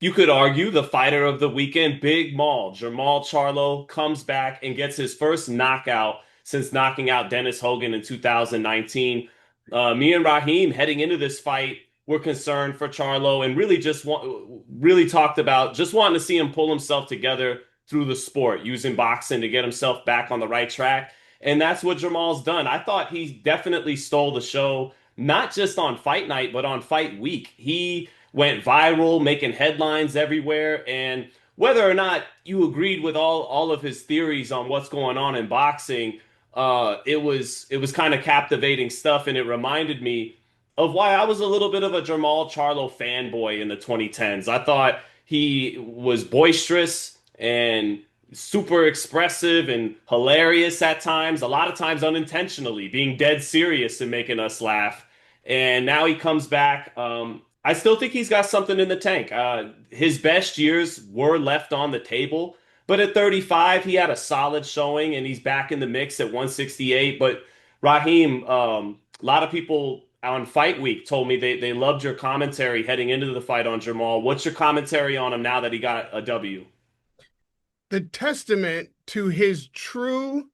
You could argue the fighter of the weekend, Big Maul, Jermall Charlo, comes back and gets his first knockout since knocking out Dennis Hogan in 2019. Me and Raheem heading into this fight were concerned for Charlo and really talked about just wanting to see him pull himself together through the sport, using boxing to get himself back on the right track. And that's what Jermall's done. I thought he definitely stole the show, not just on fight night, but on fight week. He went viral, making headlines everywhere. And whether or not you agreed with all of his theories on what's going on in boxing, it was kind of captivating stuff, and it reminded me of why I was a little bit of a Jermall Charlo fanboy in the 2010s. I thought he was boisterous and super expressive and hilarious at times, a lot of times unintentionally, being dead serious and making us laugh. And now he comes back. I still think he's got something in the tank. His best years were left on the table, but at 35, he had a solid showing, and he's back in the mix at 168. But Raheem, a lot of people on Fight Week told me they loved your commentary heading into the fight on Jermall. What's your commentary on him now that he got a W? The testament to his true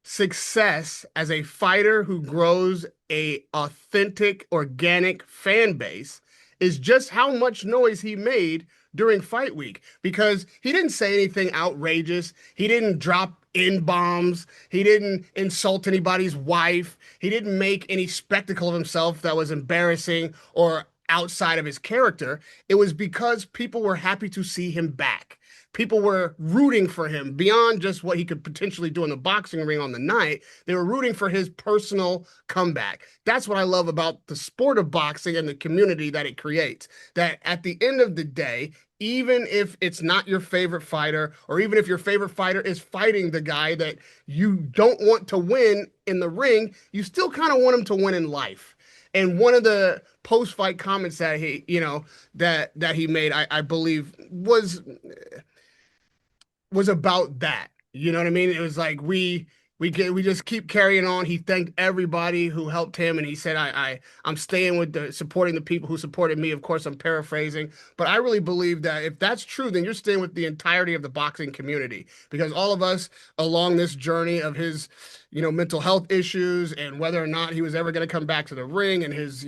success as a fighter who grows a authentic, organic fan base is just how much noise he made during fight week because he didn't say anything outrageous. He didn't drop in bombs. He didn't insult anybody's wife. He didn't make any spectacle of himself that was embarrassing or outside of his character. It was because people were happy to see him back. People were rooting for him beyond just what he could potentially do in the boxing ring on the night. They were rooting for his personal comeback. That's what I love about the sport of boxing and the community that it creates. That at the end of the day, even if it's not your favorite fighter, or even if your favorite fighter is fighting the guy that you don't want to win in the ring, you still kind of want him to win in life. And one of the post-fight comments that he made, I believe, was about that. You know what I mean? It was like we just keep carrying on. He thanked everybody who helped him, and he said, I'm staying with the supporting the people who supported me." Of course, I'm paraphrasing, but I really believe that if that's true, then you're staying with the entirety of the boxing community because all of us along this journey of his, mental health issues and whether or not he was ever going to come back to the ring and his,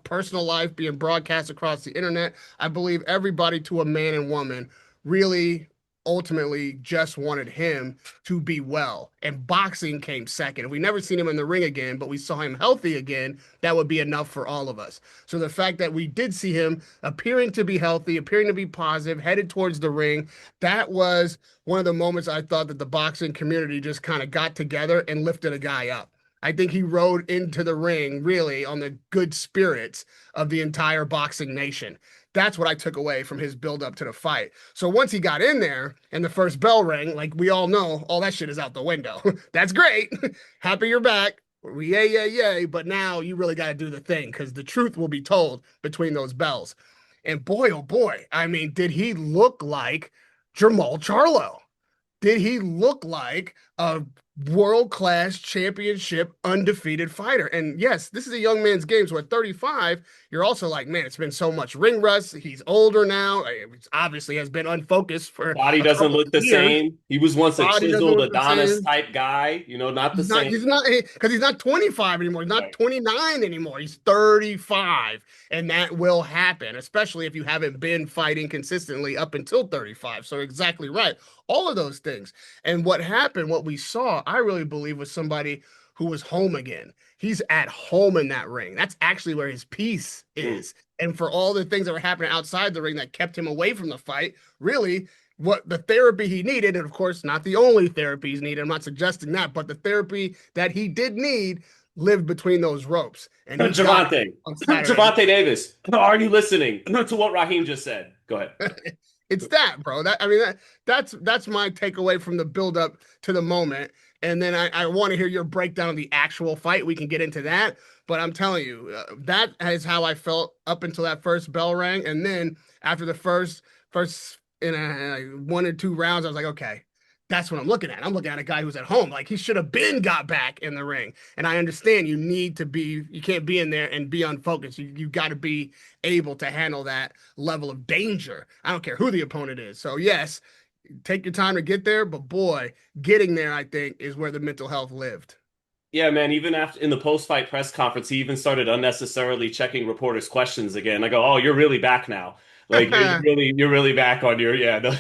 personal life being broadcast across the internet. I believe everybody to a man and woman really ultimately just wanted him to be well. And boxing came second. If we never seen him in the ring again, but we saw him healthy again, that would be enough for all of us. So the fact that we did see him appearing to be healthy, appearing to be positive, headed towards the ring, that was one of the moments I thought that the boxing community just kind of got together and lifted a guy up. I think he rode into the ring really on the good spirits of the entire boxing nation. That's what I took away from his build up to the fight. So once he got in there and the first bell rang, like we all know, all that shit is out the window. That's great. Happy you're back. Yay, yay, yay. But now you really got to do the thing because the truth will be told between those bells. And boy, oh boy, I mean, did he look like Jermall Charlo? Did he look like a world class championship undefeated fighter? And yes, this is a young man's game. So at 35, you're also like, man, it's been so much ring rust. He's older now. It obviously has been unfocused for Body a doesn't couple of look the years. same. He was once a Body doesn't chiseled look the Adonis same. type guy, not the same. He's not, because he's not 25 anymore. He's not Right. 29 anymore. He's 35. And that will happen, especially if you haven't been fighting consistently up until 35. So, exactly right. All of those things. And what happened, what we saw, I really believe was somebody who was home again. He's at home in that ring. That's actually where his peace Mm. is. And for all the things that were happening outside the ring that kept him away from the fight, really, what the therapy he needed, and of course, not the only therapy he's needed. I'm not suggesting that, but the therapy that he did need lived between those ropes, and he got it Javante, on Saturday. Javante Davis, are you listening to what Raheem just said? Go ahead. It's that, bro. That I mean, that's my takeaway from the build up to the moment. And then I want to hear your breakdown of the actual fight. We can get into that, but I'm telling you, that is how I felt up until that first bell rang, and then after the first in a one or two rounds, I was like, okay, That's what I'm looking at. I'm looking at a guy who's at home. Like he should have been got back in the ring. And I understand you need to be, you can't be in there and be unfocused. You got to be able to handle that level of danger. I don't care who the opponent is. So yes, take your time to get there, but boy, getting there, I think, is where the mental health lived. Yeah, man, even after in the post-fight press conference, he even started unnecessarily checking reporters' questions again. I go, "Oh, you're really back now. Like you're really back on your yeah." No,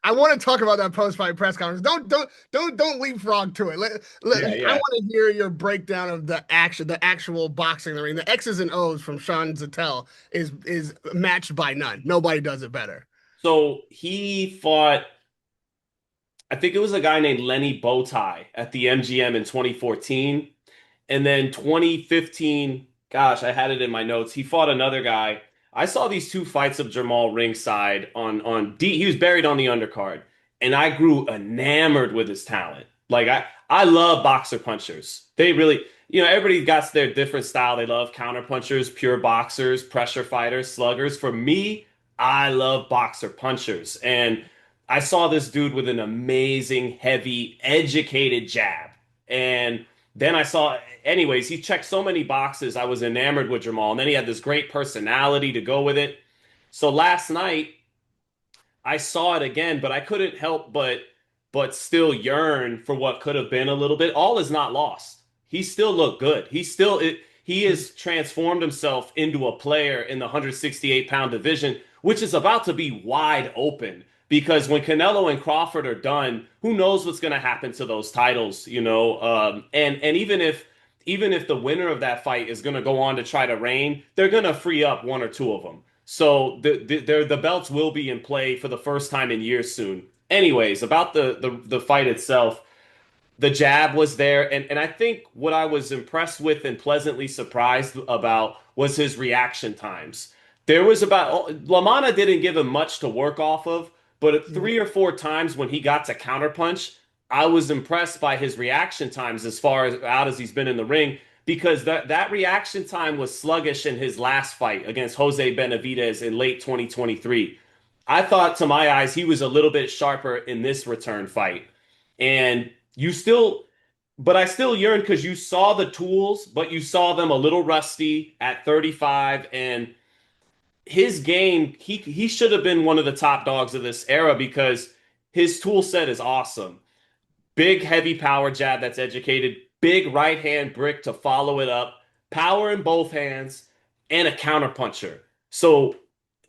I want to talk about that post-fight press conference. Don't leapfrog to it. yeah, I yeah. want to hear your breakdown of the actual boxing in the ring. The X's and O's from Sean Zattel is matched by none. Nobody does it better. So he fought. I think it was a guy named Lenny Bowtie at the MGM in 2014. And then 2015, gosh, I had it in my notes. He fought another guy. I saw these two fights of Jermall ringside on D. He was buried on the undercard, and I grew enamored with his talent. Like I love boxer punchers. They really, everybody got their different style. They love counter punchers, pure boxers, pressure fighters, sluggers. For me, I love boxer punchers, and I saw this dude with an amazing, heavy, educated jab, and then I saw, anyways, he checked so many boxes. I was enamored with Jamal. And then he had this great personality to go with it. So last night, I saw it again, but I couldn't help but still yearn for what could have been a little bit. All is not lost. He still looked good. He has transformed himself into a player in the 168-pound division, which is about to be wide open. Because when Canelo and Crawford are done, who knows what's going to happen to those titles, you know? And even if the winner of that fight is going to go on to try to reign, they're going to free up one or two of them. So the belts will be in play for the first time in years soon. Anyways, about the fight itself, the jab was there, and I think what I was impressed with and pleasantly surprised about was his reaction times. There was about Lamanna didn't give him much to work off of, but three or four times when he got to counterpunch, I was impressed by his reaction times as far as out as he's been in the ring because that reaction time was sluggish in his last fight against Jose Benavidez in late 2023. I thought to my eyes he was a little bit sharper in this return fight. And you still, but I still yearn because you saw the tools, but you saw them a little rusty at 35. And his game, he should have been one of the top dogs of this era because his tool set is awesome. Big, heavy power jab that's educated, big right hand brick to follow it up, power in both hands, and a counter puncher. So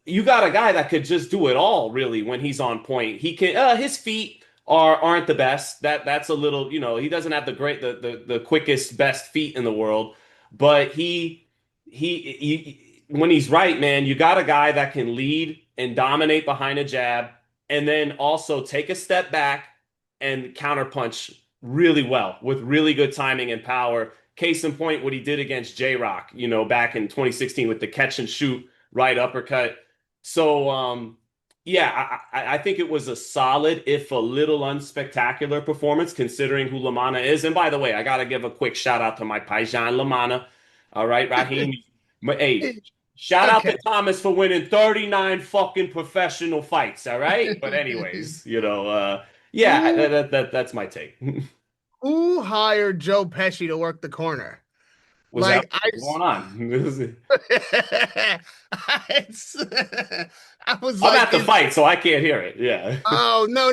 you got a guy that could just do it all really when he's on point. He can his feet aren't the best. That's a little, he doesn't have the quickest best feet in the world, but he when he's right, man, you got a guy that can lead and dominate behind a jab and then also take a step back and counterpunch really well with really good timing and power. Case in point, what he did against J Rock, back in 2016 with the catch and shoot right uppercut. So, yeah, I think it was a solid, if a little unspectacular performance, considering who Lamanna is. And by the way, I got to give a quick shout out to my Paijan Lamanna. All right, Raheem. Hey, shout out Okay. to Thomas for winning 39 fucking professional fights. All right. But anyways, yeah, Who that's my take. who hired Joe Pesci to work the corner? Was that Like I, what's going on? it's, I was I'm like, at the fight, so I can't hear it. Yeah. oh no,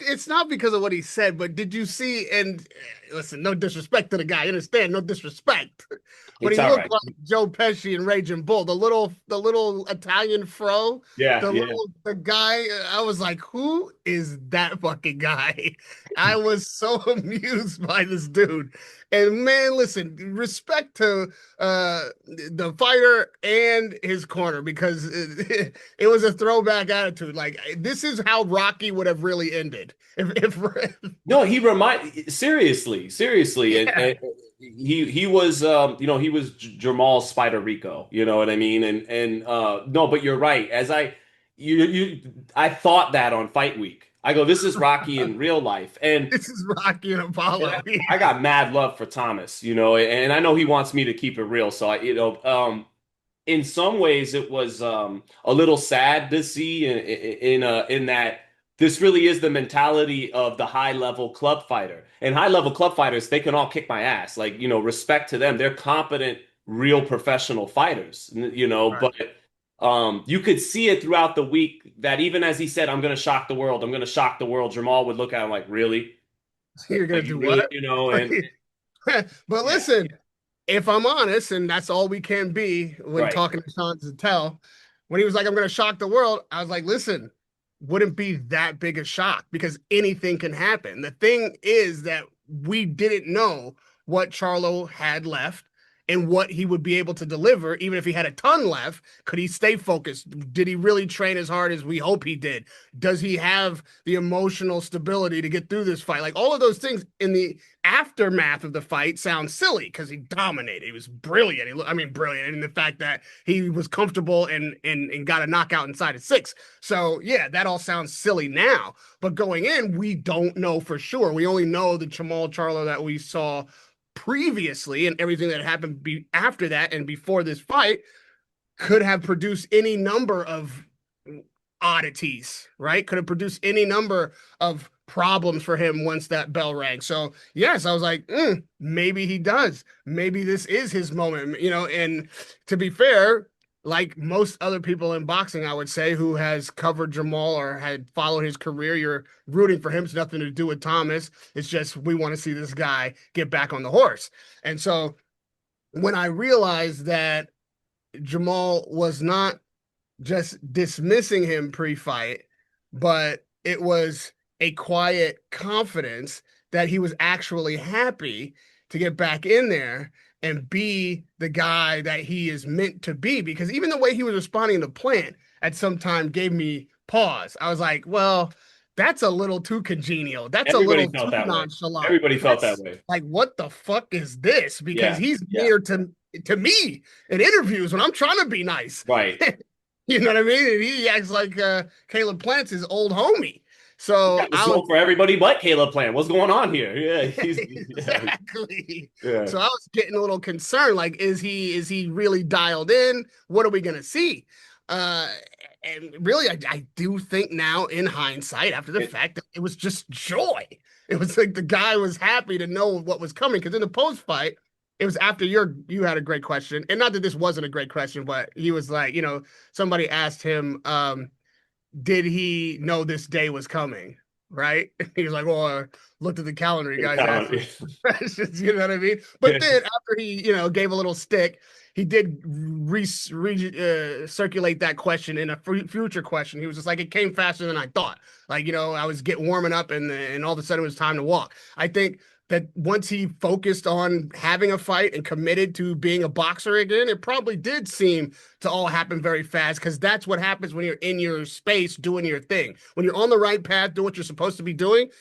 it's not because of what he said, but did you see? And listen, no disrespect to the guy, you understand? No disrespect, but It's he all looked right. like Joe Pesci and Raging Bull, the little Italian fro, Yeah, yeah. the guy. I was like, who is that fucking guy? I was so amused by this dude. And man, listen, respect to the fighter and his corner because it was a throwback attitude. Like this is how Rocky would have really ended. If No, seriously, yeah, and he was he was Jermall Spider Rico, you know what I mean? And no, but you're right. I thought that on fight week. I go, this is Rocky in real life, this is Rocky and and Apollo. I got mad love for Thomas, and I know he wants me to keep it real, so in some ways it was a little sad to see in that this really is the mentality of the high level club fighter. And high level club fighters, they can all kick my ass. Like, respect to them. They're competent, real professional fighters, Right. but you could see it throughout the week that even as he said, I'm going to shock the world, I'm going to shock the world, Jermall would look at him like, really? You're gonna Like, you do what? really, and But yeah, listen, if I'm honest, and that's all we can be when right. talking to Sean Zattel, when he was like, I'm going to shock the world, I was like, listen, wouldn't be that big a shock because anything can happen. The thing is that we didn't know what Charlo had left and what he would be able to deliver, even if he had a ton left. Could he stay focused? Did he really train as hard as we hope he did? Does he have the emotional stability to get through this fight? Like all of those things in the aftermath of the fight sound silly because he dominated. He was brilliant. I mean, brilliant in the fact that he was comfortable and got a knockout inside of 6. So yeah, that all sounds silly now. But going in, we don't know for sure. We only know the Jermall Charlo that we saw previously and everything that happened after that and before this fight could have produced any number of oddities, right? Could have produced any number of problems for him once that bell rang. So, yes, I was like, maybe he does. Maybe this is his moment, And to be fair, like most other people in boxing, I would say, who has covered Jermall or had followed his career, you're rooting for him. It's nothing to do with Thomas. It's just we want to see this guy get back on the horse. And so when I realized that Jermall was not just dismissing him pre-fight, but it was a quiet confidence that he was actually happy to get back in there and be the guy that he is meant to be. Because even the way he was responding to Plant at some time gave me pause. I was like, well, that's a little too congenial. That's a Everybody little felt too that way. nonchalant. Everybody felt that That's way. like, what the fuck is this? Because Yeah, he's yeah, near to me in interviews when I'm trying to be nice. right. You know what I mean? And he acts like Caleb Plant's his old homie. He So got the I was smoke for everybody but Caleb Plant. What's going on here? Yeah, yeah, exactly. yeah. So I was getting a little concerned. Like, is he really dialed in? What are we gonna see? Uh, and really, I do think now, in hindsight, after the It, fact that it was just joy. It was like the guy was happy to know what was coming because in the post fight, it was after you had a great question, and not that this wasn't a great question, but he was like, somebody asked him, did he know this day was coming? Right? He was like, well, I looked at the calendar. You guys asked for questions, you know what I mean? But then after he, gave a little stick, he did circulate that question in a future question. He was just like, it came faster than I thought. Like, I was getting warming up and all of a sudden it was time to walk. I think that once he focused on having a fight and committed to being a boxer again, it probably did seem to all happen very fast because that's what happens when you're in your space doing your thing. When you're on the right path, doing what you're supposed to be doing,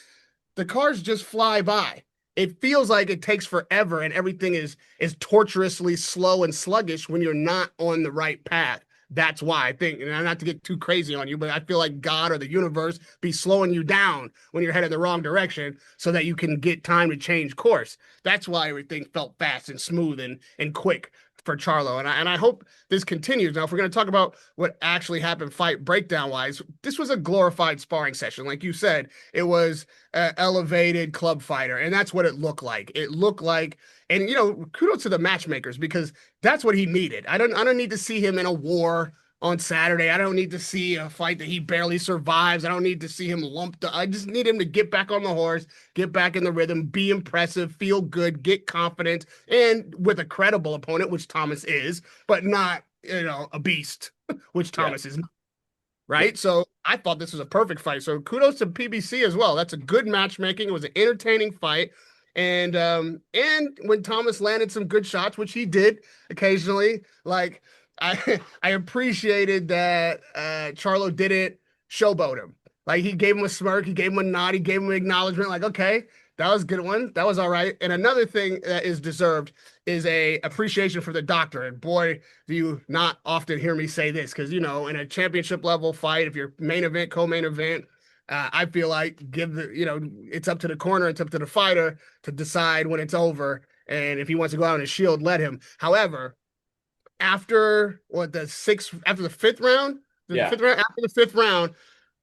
the cars just fly by. It feels like it takes forever and everything is torturously slow and sluggish when you're not on the right path. That's why I think, and not to get too crazy on you, but I feel like God or the universe be slowing you down when you're headed the wrong direction so that you can get time to change course. That's why everything felt fast and smooth and quick for Charlo. And I hope this continues. Now, if we're going to talk about what actually happened fight breakdown wise, this was a glorified sparring session. Like you said, it was an elevated club fighter. And that's what it looked like. It looked like, and kudos to the matchmakers because that's what he needed. I don't need to see him in a war on Saturday. I don't need to see a fight that he barely survives. I don't need to see him lumped. I just need him to get back on the horse, get back in the rhythm, be impressive, feel good, get confident, and with a credible opponent, which Thomas is, but not, a beast, which yeah, Thomas is not, yeah. right? So I thought this was a perfect fight. So kudos to PBC as well. That's a good matchmaking. It was an entertaining fight. And when Thomas landed some good shots, which he did occasionally, like I appreciated that Charlo didn't showboat him. Like he gave him a smirk, he gave him a nod, he gave him an acknowledgement. Like, okay, that was a good one. That was all right. And another thing that is deserved is a appreciation for the doctor. And boy, do you not often hear me say this because in a championship level fight, if you're main event, co-main event, I feel like it's up to the corner, it's up to the fighter to decide when it's over. And if he wants to go out on his shield, let him. However, after the fifth round, Yeah. after the fifth round,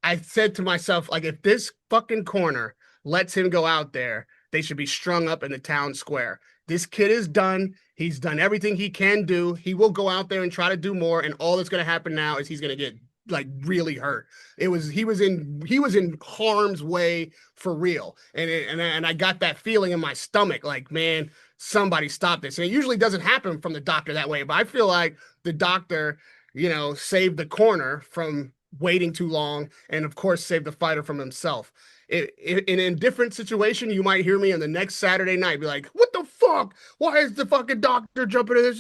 I said to myself, like, if this fucking corner lets him go out there, they should be strung up in the town square. This kid is done. He's done everything he can do. He will go out there and try to do more, and all that's going to happen now is he's going to get like really hurt. He was in harm's way for real, and I got that feeling in my stomach, like, man, somebody stop this. And it usually doesn't happen from the doctor that way, but I feel like the doctor, saved the corner from waiting too long, and of course saved the fighter from himself. In a different situation, you might hear me on the next Saturday night be like, "What the fuck? Why is the fucking doctor jumping in this?"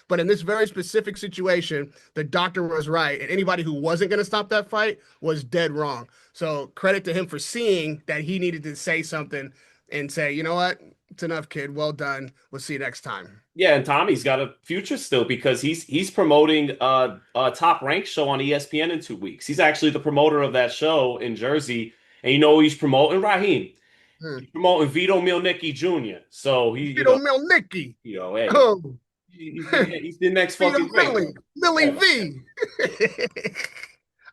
But in this very specific situation, the doctor was right, and anybody who wasn't going to stop that fight was dead wrong. So credit to him for seeing that he needed to say something and say, "You know what? It's enough, kid. Well done. We'll see you next time." Yeah, and Tommy's got a future still because he's promoting a top ranked show on ESPN in 2 weeks. He's actually the promoter of that show in Jersey, and you know who he's promoting? Raheem. Hmm. He's promoting Vito Milnicki Jr. So he, Vito Milnicki. hey, Oh, he's the next Vito fucking great Millie, one. Millie Yeah. V.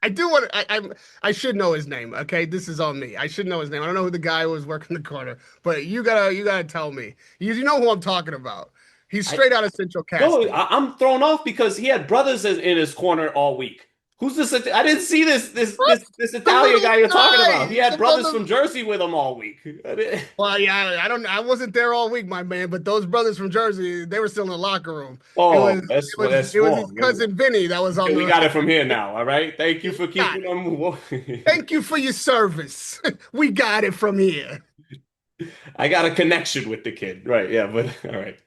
I do want to, I should know his name. Okay, this is on me. I should know his name. I don't know who the guy was working the corner, but you gotta tell me. You know who I'm talking about. He's I straight out of Central no, Casting. I'm thrown off because he had brothers in his corner all week. Who's this? I didn't see this this What? this this The Italian little guy you're talking guy, about. He had the one brothers of from Jersey with him all week. well, yeah, I don't. I wasn't there all week, my man. But those brothers from Jersey, they were still in the locker room. It was, Oh, it was, that's it was his wrong. cousin Vinny that was Okay, on we the. got it from here now. All right. Thank you You for got keeping it. them. Thank you for your service. We got it from here. I got a connection with the kid. Right. Yeah. But all right.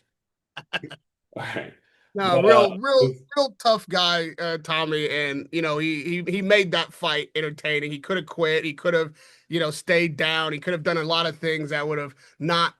All right. No, But real tough guy, Tommy, and he made that fight entertaining. He could have quit. He could have, stayed down. He could have done a lot of things that would have not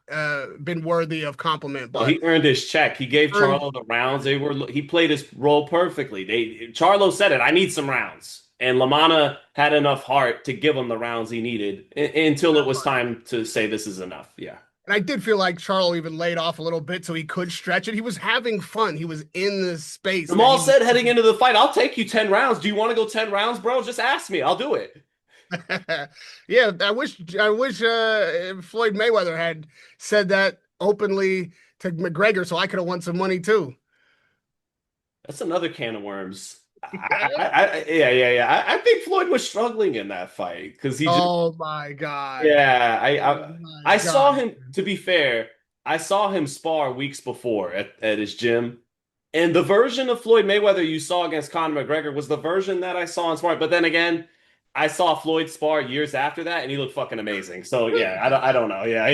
been worthy of compliment. no, But he earned his check. He gave earned, Charlo the rounds. He played his role perfectly. Charlo said it. I need some rounds, and Lamanna had enough heart to give him the rounds he needed until it was time to say this is enough. Yeah. and I did feel like Charlo even laid off a little bit so he could stretch it. He was having fun. He was in the space that Jamal he was. said heading into the fight, I'll take you 10 rounds. Do you want to go 10 rounds, bro? Just ask me. I'll do it. Yeah, I wish Floyd Mayweather had said that openly to McGregor so I could have won some money too. That's another can of worms. Yeah. I think Floyd was struggling in that fight because he just, Oh my God. yeah. Oh my I saw God. him. To be fair, I saw him spar weeks before at his gym, and the version of Floyd Mayweather you saw against Conor McGregor was the version that I saw in spar. But then again, I saw Floyd spar years after that, and he looked fucking amazing. So yeah, I don't know. Yeah,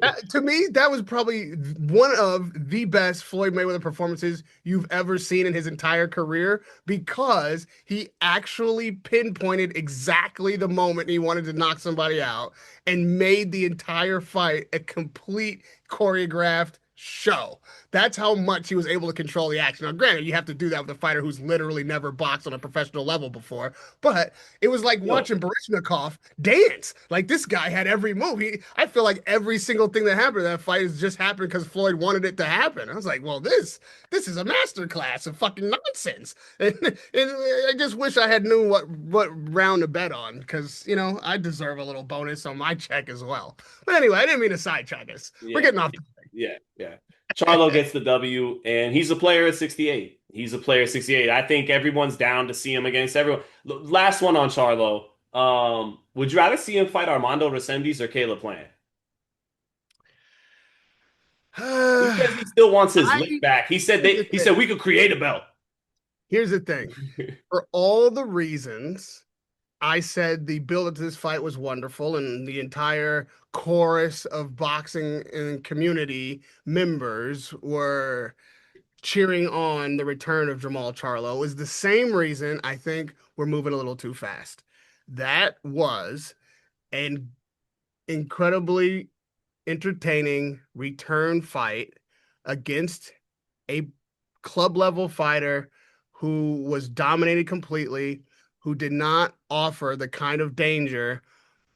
No. To me, that was probably one of the best Floyd Mayweather performances you've ever seen in his entire career because he actually pinpointed exactly the moment he wanted to knock somebody out and made the entire fight a complete choreographed show. That's how much he was able to control the action. Now, granted, you have to do that with a fighter who's literally never boxed on a professional level before, but it was like no, watching Barishnikov dance. Like this guy had every move. I feel like every single thing that happened in that fight has just happened because Floyd wanted it to happen. I was like, well, this is a masterclass of fucking nonsense. And I just wish I had knew what round to bet on because I deserve a little bonus on my check as well. But anyway, I didn't mean to sidetrack us. We're yeah, getting off. yeah. Charlo gets the W, and he's a player at 68. He's a player at 68. I think everyone's down to see him against everyone. Last one on Charlo. Would you rather see him fight Armando Resendiz or Caleb Plant? He says he still wants his I lick back. He said Here's the he thing. said we could create a belt. Here's the thing. For all the reasons I said the build up to this fight was wonderful, and the entire chorus of boxing and community members were cheering on the return of Jermall Charlo, is the same reason I think we're moving a little too fast. That was an incredibly entertaining return fight against a club level fighter who was dominated completely, who did not offer the kind of danger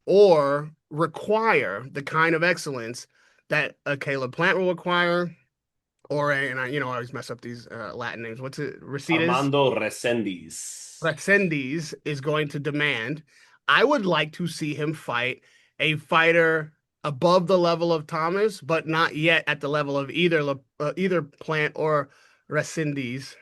or require the kind of excellence that a Caleb Plant will require, or a, and I, I always mess up these Latin names. What's it? Resides? Armando Resendiz. Resendiz is going to demand. I would like to see him fight a fighter above the level of Thomas, but not yet at the level of either Plant or Resendiz.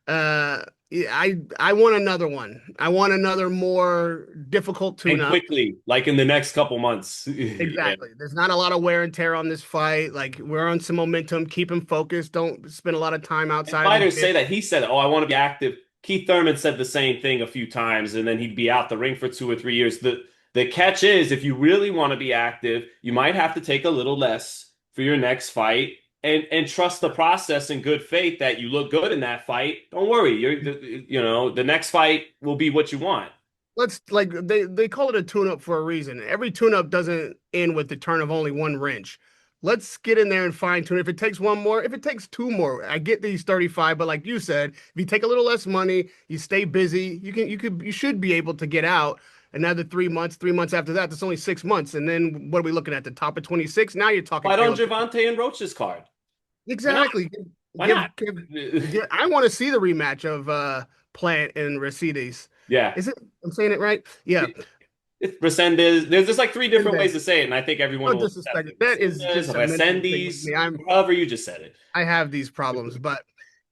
Uh, I want another one. I want another more difficult And tune-up. quickly, like in the next couple months. Yeah. Exactly. There's not a lot of wear and tear on this fight. Like we're on some momentum. Keep him focused. Don't spend a lot of time And outside of the fighters gym. say that. He said, "Oh, I want to be active." Keith Thurman said the same thing a few times, and then he'd be out the ring for 2 or 3 years. The catch is, if you really want to be active, you might have to take a little less for your next fight, and trust the process in good faith that you look good in that fight. Don't worry, the next fight will be what you want. Let's like they call it a tune-up for a reason. Every tune-up doesn't end with the turn of only one wrench. Let's get in there and fine tune. If it takes one more, if it takes two more, I get these 35, but like you said, if you take a little less money, you stay busy, you should be able to get out another 3 months. 3 months after that, that's only 6 months. And then what are we looking at? The top of 26? Now you're talking Why don't Caleb. Javante and Roach's card? Why not? Exactly. Why not? I want to see the rematch of Plant and Resides. Yeah. Is it? I'm saying it right? Yeah. It's Resendez. There's just like three different ways Resendez. to say it, and I think everyone No will accept disrespect. it. That is Resendez, just a mental thing with Resendiz, me. however you just said I have these problems, but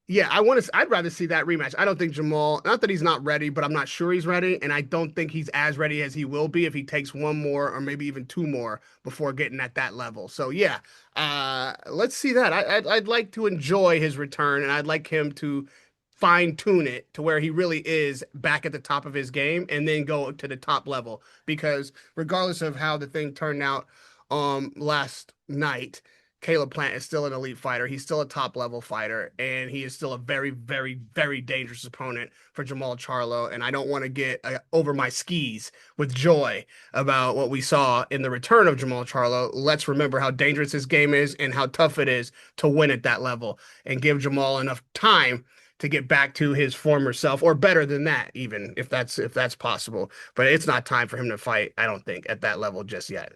yeah, I'd rather see that rematch. I don't think Jermall, not that he's not ready, but I'm not sure he's ready, and I don't think he's as ready as he will be if he takes one more or maybe even two more before getting at that level. So yeah, let's see that. I'd like to enjoy his return, and I'd like him to fine tune it to where he really is back at the top of his game, and then go to the top level. Because regardless of how the thing turned out last night, Caleb Plant is still an elite fighter. He's still a top level fighter, and he is still a very, very, very dangerous opponent for Jermall Charlo. And I don't want to get over my skis with joy about what we saw in the return of Jermall Charlo. Let's remember how dangerous his game is and how tough it is to win at that level, and give Jermall enough time to get back to his former self, or better than that, even if that's possible. But it's not time for him to fight, I don't think, at that level just yet.